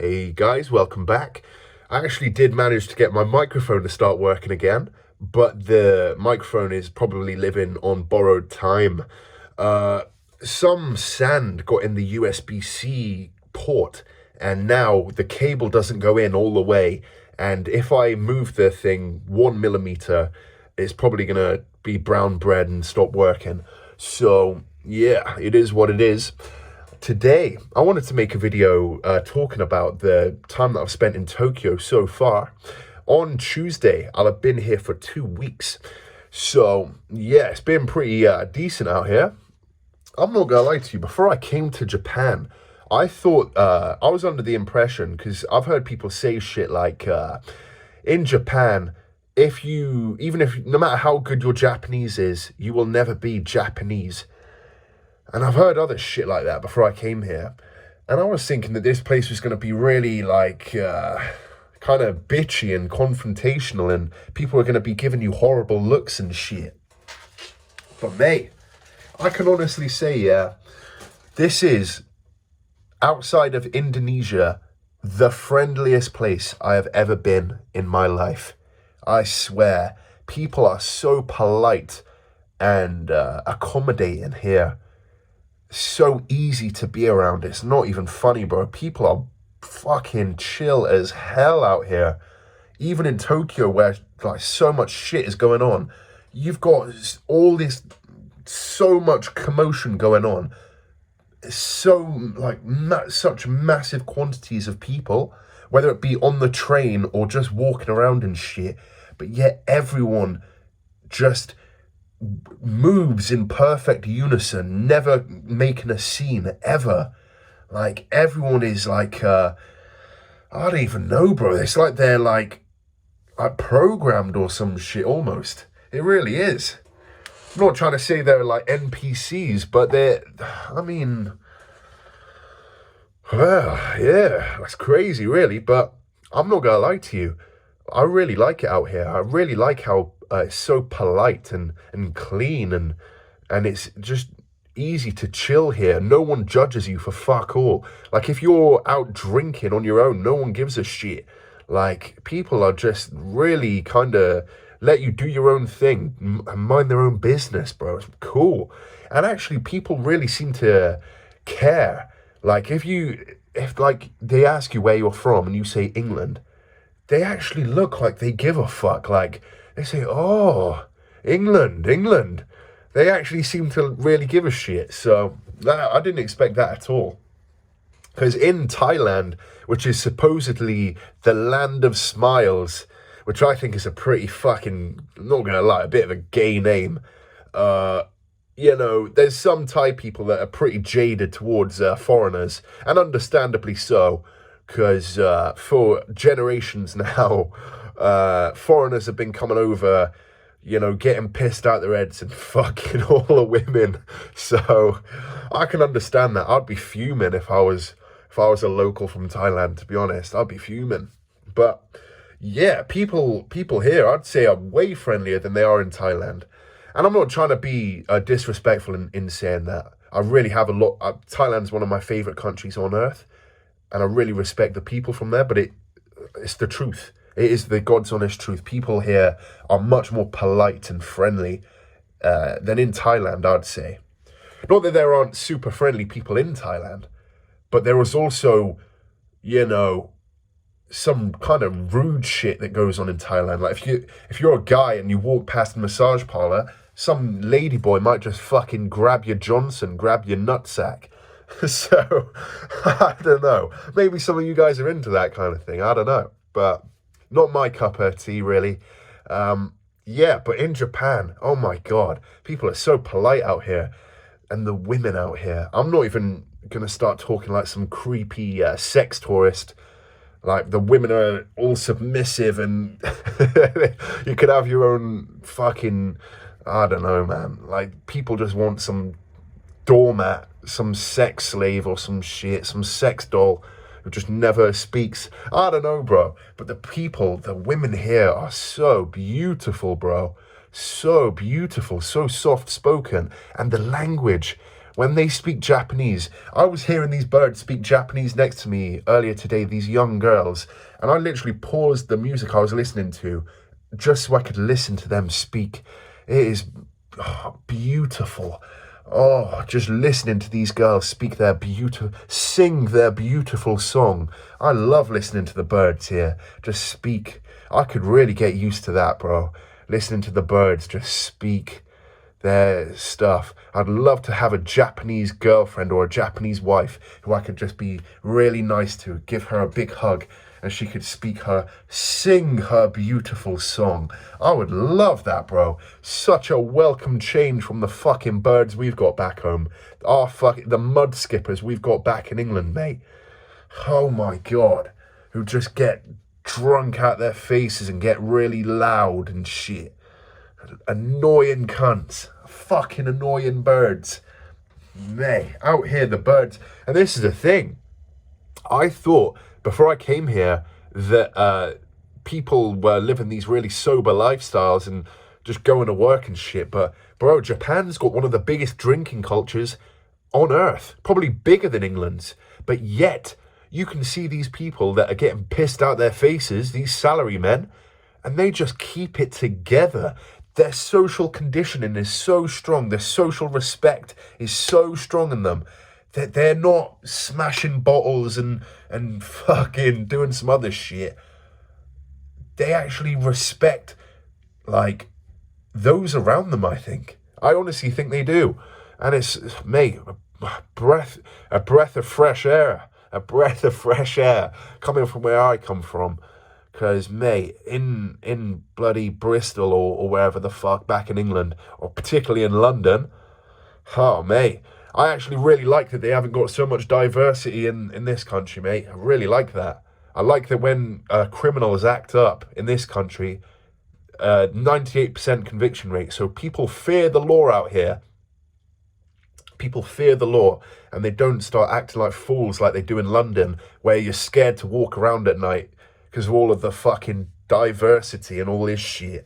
Hey guys, welcome back. I actually did manage to get my microphone to start working again, but the microphone is probably living on borrowed time. Some sand got in the USB-C port, and now the cable doesn't go in all the way. And if I move the thing 1 millimeter, it's probably gonna be brown bread and stop working. So yeah, it is what it is. Today, I wanted to make a video talking about the time that I've spent in Tokyo so far. On Tuesday, I'll have been here for 2 weeks. So, yeah, it's been pretty decent out here. I'm not gonna lie to you, before I came to Japan, I thought, I was under the impression, because I've heard people say shit like, in Japan, no matter how good your Japanese is, you will never be Japanese. And I've heard other shit like that before I came here. And I was thinking that this place was going to be really, kind of bitchy and confrontational, and people are going to be giving you horrible looks and shit. But mate, I can honestly say, yeah, this is, outside of Indonesia, the friendliest place I have ever been in my life. I swear, people are so polite and accommodating here. So easy to be around. It's not even funny, bro. People are fucking chill as hell out here. Even in Tokyo, where like so much shit is going on, you've got all this, so much commotion going on. So such massive quantities of people, whether it be on the train or just walking around and shit. But yet everyone just moves in perfect unison, never making a scene ever. Like everyone is like, I don't even know, bro. It's like they're like programmed or some shit almost. It really is. I'm not trying to say they're like NPCs, but well, yeah, that's crazy, really. But I'm not gonna lie to you. I really like it out here. I really like how it's so polite and clean, and it's just easy to chill here. No one judges you for fuck all. Like if you're out drinking on your own, no one gives a shit. Like people are just really kind of let you do your own thing and mind their own business, bro. It's cool. And actually people really seem to care. Like if they ask you where you're from and you say England, they actually look like they give a fuck. Like they say, oh, England. They actually seem to really give a shit. So I didn't expect that at all. Because in Thailand, which is supposedly the land of smiles, which I think is a pretty fucking, I'm not gonna lie, a bit of a gay name. There's some Thai people that are pretty jaded towards foreigners, and understandably so. Because for generations now, foreigners have been coming over, getting pissed out their heads and fucking all the women. So I can understand that. I'd be fuming if I was a local from Thailand, to be honest. I'd be fuming. But yeah, people here, I'd say, are way friendlier than they are in Thailand. And I'm not trying to be disrespectful in saying that. I really have Thailand's one of my favorite countries on earth. And I really respect the people from there, but it's the truth. It is the God's honest truth. People here are much more polite and friendly than in Thailand, I'd say. Not that there aren't super friendly people in Thailand, but there is also, some kind of rude shit that goes on in Thailand. Like if you're a guy and you walk past a massage parlor, some ladyboy might just fucking grab your Johnson, grab your nutsack. So, I don't know. Maybe some of you guys are into that kind of thing. I don't know. But not my cup of tea, really. But in Japan, oh my God, people are so polite out here. And the women out here, I'm not even going to start talking like some creepy sex tourist. Like the women are all submissive and you could have your own fucking, I don't know, man. Like people just want some doormat, some sex slave or some shit, some sex doll who just never speaks. I don't know, bro. But the women here are so beautiful, bro. So beautiful, so soft-spoken. And the language, when they speak Japanese. I was hearing these birds speak Japanese next to me earlier today, these young girls, and I literally paused the music I was listening to just so I could listen to them speak. It is beautiful. Oh, just listening to these girls sing their beautiful song. I love listening to the birds here just speak. I could really get used to that, bro. Listening to the birds just speak their stuff. I'd love to have a Japanese girlfriend or a Japanese wife who I could just be really nice to, give her a big hug, and she could sing her beautiful song. I would love that, bro. Such a welcome change from the fucking birds we've got back home. The mud skippers we've got back in England, mate. Oh my God. Who just get drunk out their faces and get really loud and shit. Annoying cunts. Fucking annoying birds. Mate, out here the birds. And this is the thing. I thought before I came here that people were living these really sober lifestyles and just going to work and shit. But bro, Japan's got one of the biggest drinking cultures on earth, probably bigger than England's. But yet you can see these people that are getting pissed out their faces, these salarymen, and they just keep it together. Their social conditioning is so strong. Their social respect is so strong in them that they're not smashing bottles and fucking doing some other shit. They actually respect, like, those around them, I think. I honestly think they do. And it's, mate, a breath of fresh air. A breath of fresh air coming from where I come from. Because, mate, in bloody Bristol or wherever the fuck, back in England, or particularly in London, oh, mate, I actually really like that they haven't got so much diversity in this country, mate. I really like that. I like that when criminals act up in this country, 98% conviction rate. So people fear the law out here. People fear the law, and they don't start acting like fools like they do in London, where you're scared to walk around at night because of all of the fucking diversity and all this shit.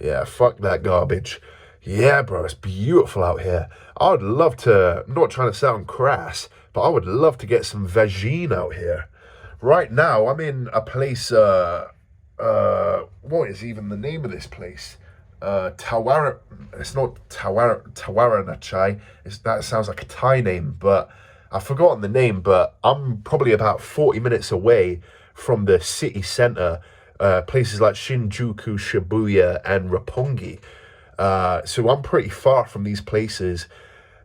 Yeah, fuck that garbage. Yeah, bro, it's beautiful out here. I would love to, I'm not trying to sound crass, but I would love to get some vagine out here. Right now, I'm in a place, what is even the name of this place? It's not Tawaranachai. That sounds like a Thai name, but I've forgotten the name, but I'm probably about 40 minutes away from the city centre, places like Shinjuku, Shibuya, and Roppongi. So I'm pretty far from these places.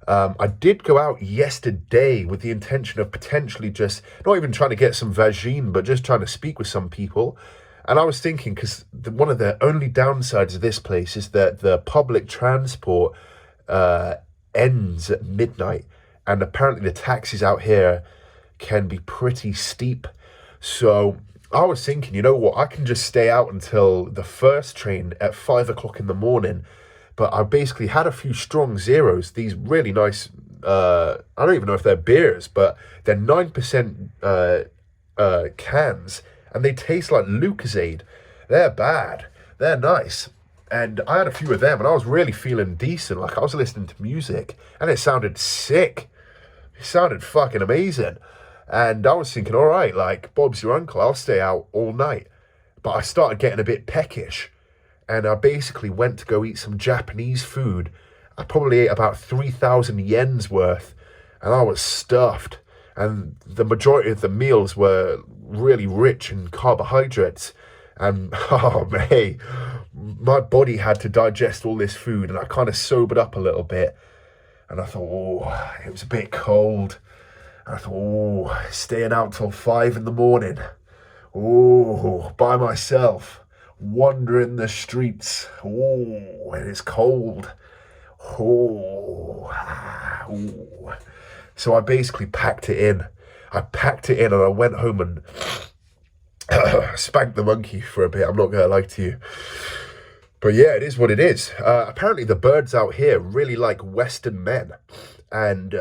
I did go out yesterday with the intention of potentially just, not even trying to get some vagine, but just trying to speak with some people. And I was thinking, because one of the only downsides of this place is that the public transport ends at midnight. And apparently the taxis out here can be pretty steep. So I was thinking, you know what, I can just stay out until the first train at 5 o'clock in the morning. But I basically had a few strong zeros, these really nice, I don't even know if they're beers, but they're 9% cans, and they taste like Lucozade. They're bad. They're nice. And I had a few of them, and I was really feeling decent. Like, I was listening to music, and it sounded sick. It sounded fucking amazing. And I was thinking, all right, like, Bob's your uncle, I'll stay out all night. But I started getting a bit peckish. And I basically went to go eat some Japanese food. I probably ate about 3,000 yen's worth. And I was stuffed. And the majority of the meals were really rich in carbohydrates. And, oh, mate, my body had to digest all this food. And I kind of sobered up a little bit. And I thought, oh, it was a bit cold. And I thought, oh, staying out till 5 in the morning. Oh, by myself. Wandering the streets. Oh, it is cold. Oh. So I basically packed it in. And I went home and spanked the monkey for a bit. I'm not going to lie to you. But yeah, it is what it is. Apparently the birds out here really like Western men. And,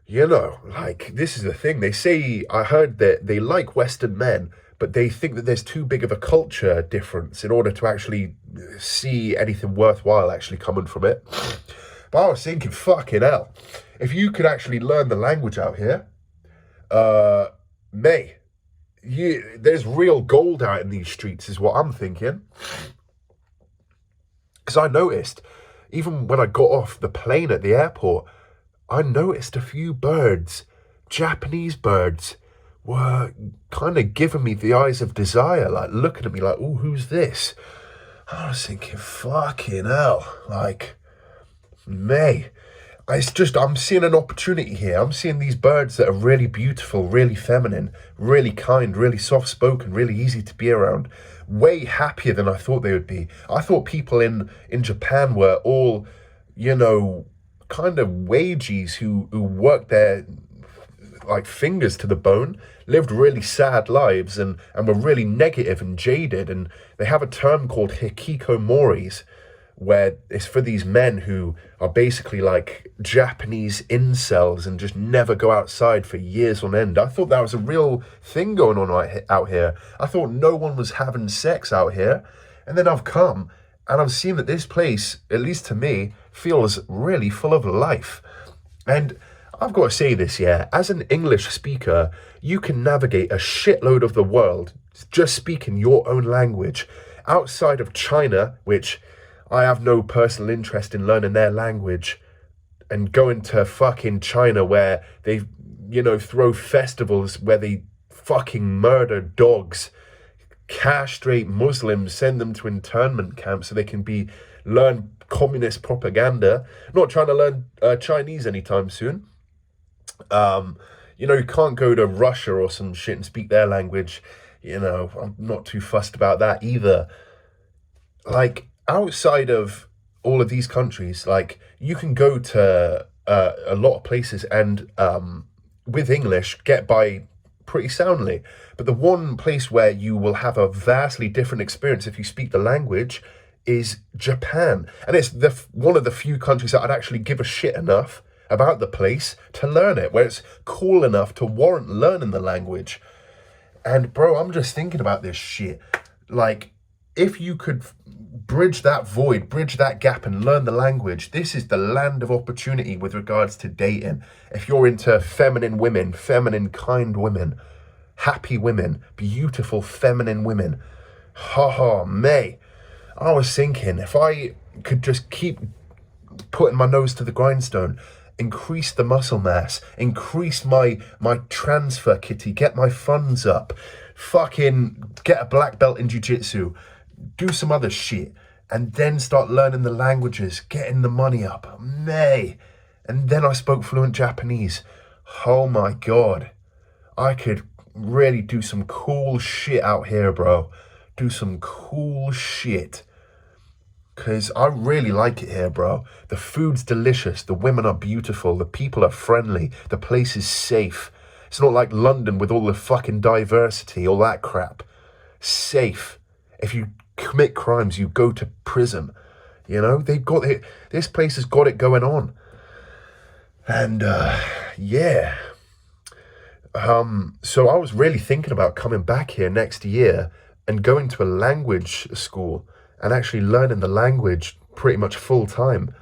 you know, like, this is the thing. They say, I heard that they like Western men, but they think that there's too big of a culture difference in order to actually see anything worthwhile actually coming from it. But But I was thinking, fucking hell, if you could actually learn the language out here, mate, there's real gold out in these streets, is what I'm thinking. Because I noticed, even when I got off the plane at the airport, I noticed a few birds, Japanese birds, were kind of giving me the eyes of desire, like looking at me like, oh, who's this? I was thinking, fucking hell, like, mate, I'm seeing an opportunity here. I'm seeing these birds that are really beautiful, really feminine, really kind, really soft-spoken, really easy to be around. Way happier than I thought they would be. I thought people in Japan were all, kind of wages who worked their like fingers to the bone, lived really sad lives and were really negative and jaded. And they have a term called hikikomoris, where it's for these men who are basically like Japanese incels and just never go outside for years on end. I thought that was a real thing going on out here. I thought no one was having sex out here. And then I've come and I've seen that this place, at least to me, feels really full of life. And I've got to say this, yeah, as an English speaker, you can navigate a shitload of the world just speaking your own language. Outside of China, which I have no personal interest in learning their language, and going to fucking China where they, throw festivals where they fucking murder dogs, castrate Muslims, send them to internment camps so they can learn communist propaganda. Not trying to learn Chinese anytime soon. You can't go to Russia or some shit and speak their language. I'm not too fussed about that either. Like, outside of all of these countries, like, you can go to a lot of places and with English get by pretty soundly. But the one place where you will have a vastly different experience if you speak the language is Japan. And it's one of the few countries that I'd actually give a shit enough about the place to learn it, where it's cool enough to warrant learning the language. And bro, I'm just thinking about this shit. Like, if you could bridge that void, bridge that gap and learn the language, this is the land of opportunity with regards to dating. If you're into feminine women, feminine kind women, happy women, beautiful feminine women, mate, I was thinking if I could just keep putting my nose to the grindstone, increase the muscle mass, increase my transfer kitty, get my funds up, fucking get a black belt in jiu-jitsu, do some other shit, and then start learning the languages, getting the money up, mate. And then I spoke fluent Japanese. Oh my God, I could really do some cool shit out here, bro. Do some cool shit. Because I really like it here, bro. The food's delicious. The women are beautiful. The people are friendly. The place is safe. It's not like London with all the fucking diversity, all that crap. Safe. If you commit crimes, you go to prison. They've got it. This place has got it going on. And, yeah. So I was really thinking about coming back here next year and going to a language school and actually learning the language pretty much full time,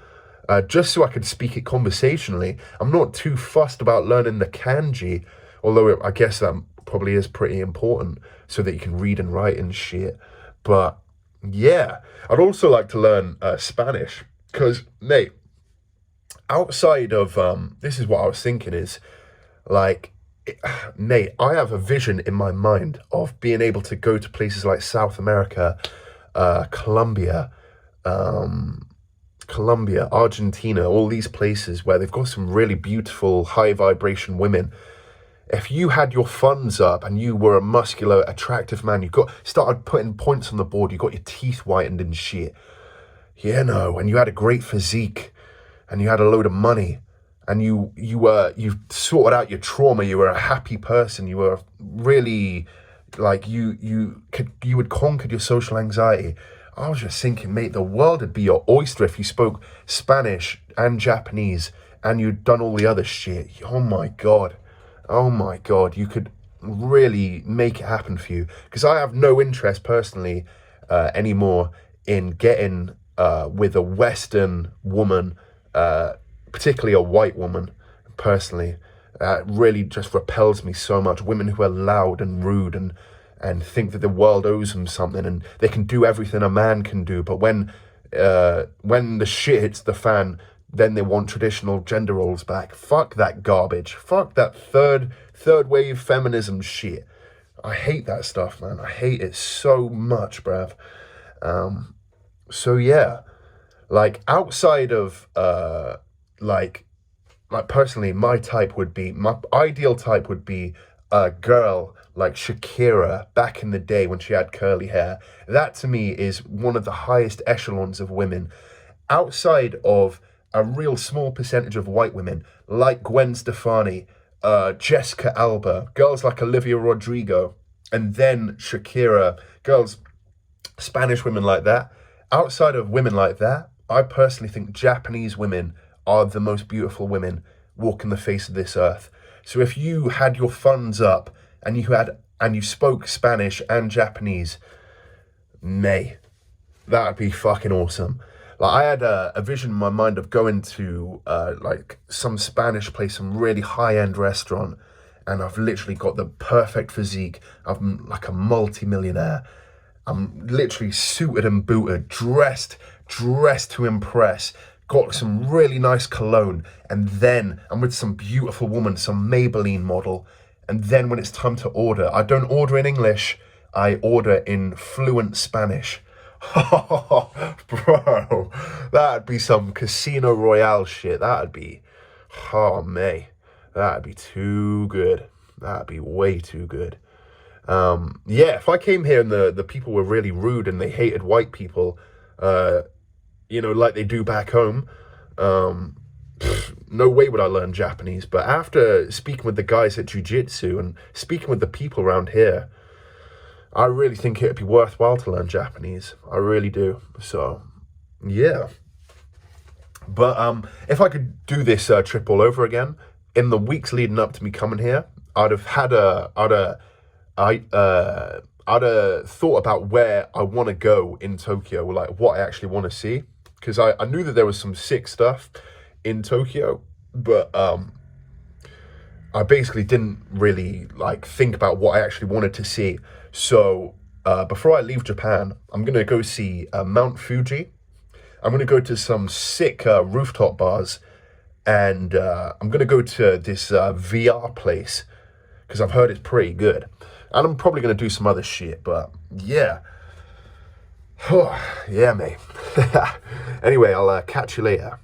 just so I could speak it conversationally. I'm not too fussed about learning the kanji, although I guess that probably is pretty important so that you can read and write and shit. But yeah, I'd also like to learn Spanish because, mate, outside of, this is what I was thinking is, like, mate, I have a vision in my mind of being able to go to places like South America, Colombia, Argentina, all these places where they've got some really beautiful, high vibration women. If you had your funds up and you were a muscular, attractive man, you started putting points on the board, you got your teeth whitened and shit, and you had a great physique and you had a load of money and you sorted out your trauma, you were a happy person, you were really, like, you had conquered your social anxiety. I was just thinking, mate, the world would be your oyster if you spoke Spanish and Japanese and you'd done all the other shit. Oh my God, you could really make it happen for you. Because I have no interest personally anymore in getting with a Western woman particularly a white woman, personally, really just repels me so much. Women who are loud and rude and think that the world owes them something and they can do everything a man can do, but when the shit hits the fan, then they want traditional gender roles back. Fuck that garbage. Fuck that third wave feminism shit. I hate that stuff, man. I hate it so much, bruv. So yeah, like outside of like personally, my ideal type would be a girl like Shakira back in the day when she had curly hair. That to me is one of the highest echelons of women. Outside of a real small percentage of white women like Gwen Stefani, Jessica Alba, girls like Olivia Rodrigo, and then Shakira, Spanish women like that. Outside of women like that, I personally think Japanese women are the most beautiful women walking the face of this earth. So if you had your funds up and you spoke Spanish and Japanese, that'd be fucking awesome. Like I had a vision in my mind of going to like some Spanish place, some really high-end restaurant, and I've literally got the perfect physique. I'm like a multi-millionaire. I'm literally suited and booted, dressed to impress, got some really nice cologne, and then I'm with some beautiful woman, some Maybelline model, and then when it's time to order, I don't order in English, I order in fluent Spanish. Bro, that'd be some Casino Royale shit. That'd be too good. That'd be way too good. Yeah, if I came here and the people were really rude and they hated white people, like they do back home, no way would I learn Japanese. But after speaking with the guys at jiu-jitsu and speaking with the people around here, I really think it'd be worthwhile to learn Japanese. I really do. So, yeah. But if I could do this trip all over again, in the weeks leading up to me coming here, I'd have thought about where I want to go in Tokyo, like what I actually want to see. Because I knew that there was some sick stuff in Tokyo, but I basically didn't really like think about what I actually wanted to see. So before I leave Japan, I'm going to go see Mount Fuji. I'm going to go to some sick rooftop bars, and I'm going to go to this VR place because I've heard it's pretty good. And I'm probably going to do some other shit, but yeah. Yeah, mate. Anyway, I'll catch you later.